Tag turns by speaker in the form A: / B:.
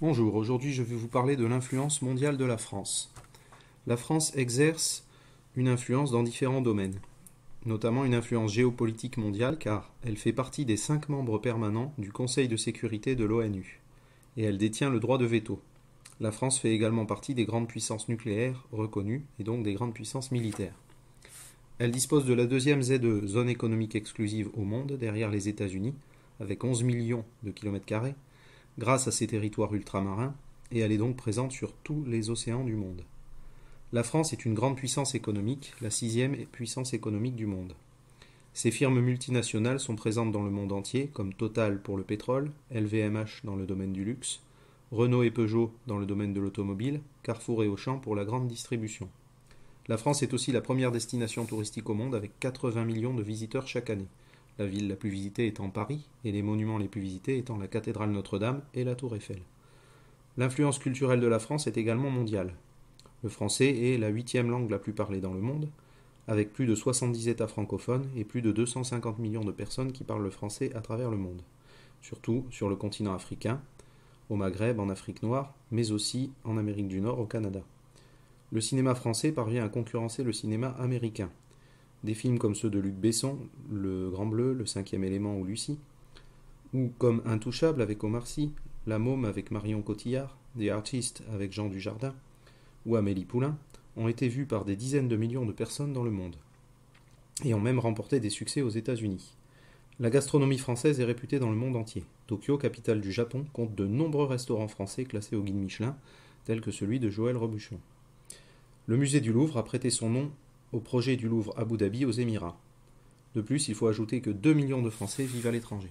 A: Bonjour, aujourd'hui je vais vous parler de l'influence mondiale de la France. La France exerce une influence dans différents domaines, notamment une influence géopolitique mondiale car elle fait partie des 5 membres permanents du Conseil de sécurité de l'ONU et elle détient le droit de veto. La France fait également partie des grandes puissances nucléaires reconnues et donc des grandes puissances militaires. Elle dispose de la deuxième zone économique exclusive au monde derrière les États-Unis avec 11 millions de kilomètres carrés grâce à ses territoires ultramarins, et elle est donc présente sur tous les océans du monde. La France est une grande puissance économique, la 6e puissance économique du monde. Ses firmes multinationales sont présentes dans le monde entier, comme Total pour le pétrole, LVMH dans le domaine du luxe, Renault et Peugeot dans le domaine de l'automobile, Carrefour et Auchan pour la grande distribution. La France est aussi la première destination touristique au monde avec 80 millions de visiteurs chaque année. La ville la plus visitée étant Paris, et les monuments les plus visités étant la cathédrale Notre-Dame et la tour Eiffel. L'influence culturelle de la France est également mondiale. Le français est la 8e langue la plus parlée dans le monde, avec plus de 70 États francophones et plus de 250 millions de personnes qui parlent le français à travers le monde, surtout sur le continent africain, au Maghreb, en Afrique noire, mais aussi en Amérique du Nord, au Canada. Le cinéma français parvient à concurrencer le cinéma américain. Des films comme ceux de Luc Besson, Le Grand Bleu, Le Cinquième Élément ou Lucie, ou comme Intouchable avec Omar Sy, La Môme avec Marion Cotillard, The Artist avec Jean Dujardin, ou Amélie Poulain, ont été vus par des dizaines de millions de personnes dans le monde, et ont même remporté des succès aux États-Unis. La gastronomie française est réputée dans le monde entier. Tokyo, capitale du Japon, compte de nombreux restaurants français classés au guide Michelin, tels que celui de Joël Robuchon. Le musée du Louvre a prêté son nom au projet du Louvre Abu Dhabi aux Émirats. De plus, il faut ajouter que 2 millions de Français vivent à l'étranger.